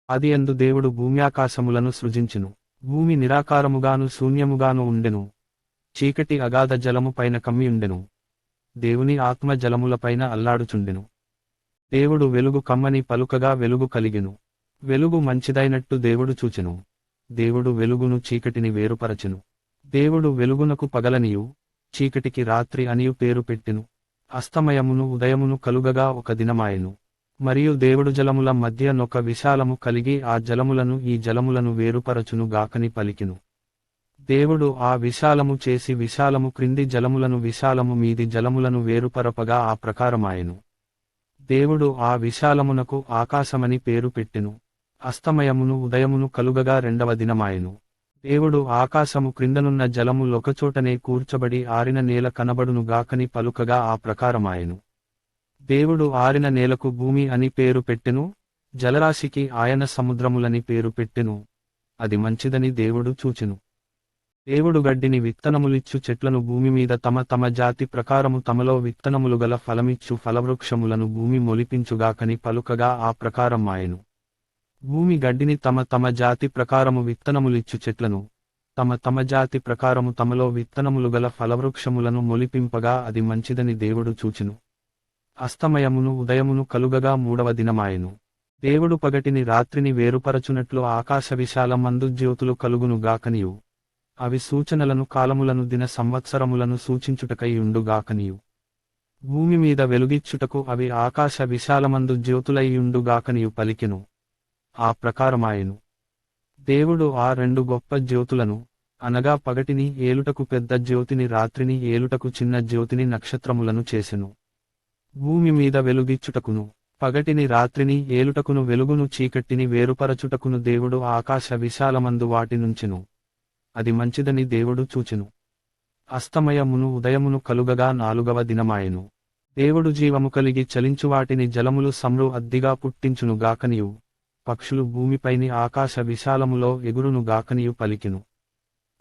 ఆదియందు దేవుడు భూమ్యాకాశములను సృజించెను. భూమి నిరాకారముగాను శూన్యముగాను ఉండెను. చీకటి అగాధ జలము పైన కమ్మియుండెను. దేవుని ఆత్మ జలములపైన అల్లాడుచుండెను. దేవుడు వెలుగు కమ్మని పలుకగా వెలుగు కలిగెను. వెలుగు మంచిదైనట్టు దేవుడు చూచెను. దేవుడు వెలుగును చీకటిని వేరుపరచెను. దేవుడు వెలుగునకు పగలనియు చీకటికి రాత్రి అనియు పేరు పెట్టెను. అస్తమయమును ఉదయమును కలుగగా ఒక దినమాయెను. మరియు దేవుడు జలముల మధ్య నొక విశాలము కలిగి ఆ జలములను ఈ జలములను వేరుపరచును గాకని పలికెను. దేవుడు ఆ విశాలము చేసి విశాలము క్రింది జలములను విశాలము మీది జలములను వేరుపరపగా ఆ ప్రకారమాయెను. దేవుడు ఆ విశాలమునకు ఆకాశమని పేరు పెట్టెను. అస్తమయమును ఉదయమును కలుగగా రెండవ దినమాయెను. దేవుడు ఆకాశము క్రిందనున్న జలము ఒకచోటనే కూర్చబడి ఆరిన నేల కనబడును గాకని పలుకగా ఆ ప్రకారమాయెను. దేవుడు ఆరిన నేలకు భూమి అని పేరు పెట్టెను. జలరాశికి ఆయన సముద్రములని పేరు పెట్టెను. అది మంచిదని దేవుడు చూచెను. దేవుడు గడ్డిని విత్తనములిచ్చు చెట్లను భూమి మీద తమ తమ జాతి ప్రకారము తమలో విత్తనములు గల ఫలమిచ్చు ఫలవృక్షములను భూమి మొలిపించుగాకని పలుకగా ఆ ప్రకారమాయెను. భూమి గడ్డిని తమ తమ జాతి ప్రకారము విత్తనములిచ్చు చెట్లను తమ తమ జాతి ప్రకారము తమలో విత్తనములు గల ఫలవృక్షములను మొలిపింపగా అది మంచిదని దేవుడు చూచెను. అస్తమయమును ఉదయమును కలుగగా మూడవ దినమాయెను. దేవుడు పగటిని రాత్రిని వేరుపరచునట్లు ఆకాశ విశాలమందు జ్యోతులు కలుగును గాకనియు అవి సూచనలను కాలములను దిన సంవత్సరములను సూచించుటకై ఉండుగాకనియు భూమి మీద వెలుగిచ్చుటకు అవి ఆకాశ విశాలమందు జ్యోతులై ఉండుగాకనియు పలికెను. ఆ ప్రకారమాయెను. దేవుడు ఆ రెండు గొప్ప జ్యోతులను అనగా పగటిని ఏలుటకు పెద్ద జ్యోతిని రాత్రిని ఏలుటకు చిన్న జ్యోతిని నక్షత్రములను చేసెను. భూమి మీద వెలుగిచ్చుటకును పగటిని రాత్రిని ఏలుటకును వెలుగును చీకటిని వేరుపరచుటకును దేవుడు ఆకాశ విశాలమందు వాటి నుంచెను. అది మంచిదని దేవుడు చూచెను. అస్తమయమును ఉదయమును కలుగగా నాలుగవ దినమాయెను. దేవుడు జీవము కలిగి చలించువాటిని జలములు సమ్రు అద్దిగా పుట్టించును గాకనియు పక్షులు భూమిపైని ఆకాశ విశాలములో ఎగురును గాకనియు పలికెను.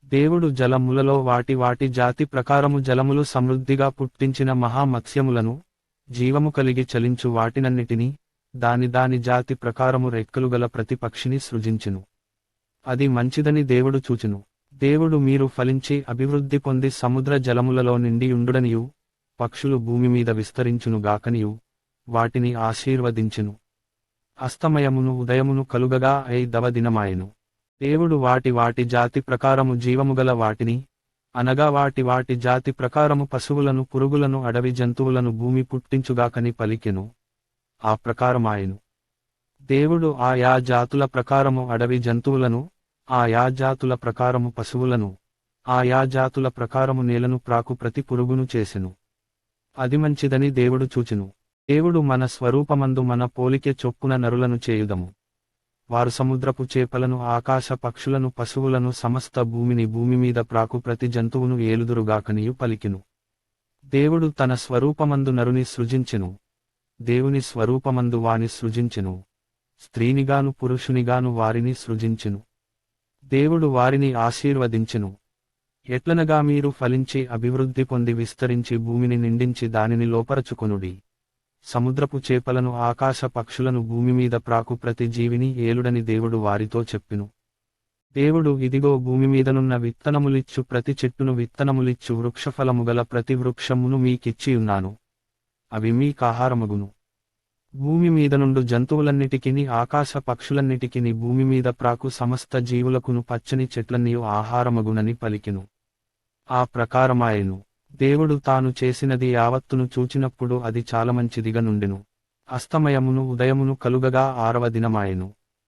దేవుడు జలములలో వాటి వాటి జాతి ప్రకారము జలములు సమృద్ధిగా పుట్టించిన మహామత్స్యములను జీవము కలిగి చలించు వాటినన్నిటినీ దాని దాని జాతి ప్రకారము రెక్కలు గల ప్రతి పక్షిని సృజించెను. అది మంచిదని దేవుడు చూచెను. దేవుడు మీరు ఫలించి అభివృద్ధి పొంది సముద్ర జలములలో నిండి ఉండుడనియు పక్షులు భూమి మీద విస్తరించును గాకనియు వాటిని ఆశీర్వదించెను. అస్తమయమును ఉదయమును కలుగగా ఐదవ దినమాయెను. దేవుడు వాటి వాటి జాతి ప్రకారము జీవముగల వాటిని అనగా వాటి వాటి జాతి ప్రకారము పశువులను పురుగులను అడవి జంతువులను భూమి పుట్టించుగాకని పలికెను. ఆ ప్రకారమాయెను. దేవుడు ఆయా జాతుల ప్రకారము అడవి జంతువులను ఆయా జాతుల ప్రకారము పశువులను ఆయా జాతుల ప్రకారము నేలను ప్రాకు ప్రతి పురుగును చేసెను. అది మంచిదని దేవుడు చూచెను. దేవుడు మన స్వరూపమందు మన పోలికే చొప్పున నరులను చేయుదము. వారు సముద్రపు చేపలను ఆకాశ పక్షులను పశువులను సమస్త భూమిని భూమి మీద ప్రాకు ప్రతి జంతువును ఏలుదురుగాకనియు పలికెను. దేవుడు తన స్వరూపమందు నరుని సృజించెను. దేవుని స్వరూపమందు వాని సృజించెను. స్త్రీనిగాను పురుషునిగాను వారిని సృజించెను. దేవుడు వారిని ఆశీర్వదించెను. ఎట్లనగా మీరు ఫలించి అభివృద్ధి పొంది విస్తరించి భూమిని నిండించి దానిని లోపరచుకొనుడి. సముద్రపు చేపలను ఆకాశ పక్షులను భూమి మీద ప్రాకు ప్రతి జీవిని ఏలుడని దేవుడు వారితో చెప్పెను. దేవుడు ఇదిగో భూమి మీదనున్న విత్తనములిచ్చు ప్రతి చెట్టును విత్తనములిచ్చు వృక్షఫలముగల ప్రతి వృక్షమును మీకిచ్చియున్నాను. అవి మీకాహారమగును. భూమి మీద నుండు జంతువులన్నిటికిని ఆకాశ పక్షులన్నిటికిని భూమి మీద ప్రాకు సమస్త జీవులకును పచ్చని చెట్లన్నీయు ఆహారమగునని పలికెను. ఆ ప్రకారమాయెను. దేవుడు తాను చేసినది యావత్తును చూచినప్పుడు అది చాలా మంచిదిగా నుండెను. అస్తమయమును ఉదయమును కలుగగా ఆరవ దినమాయెను.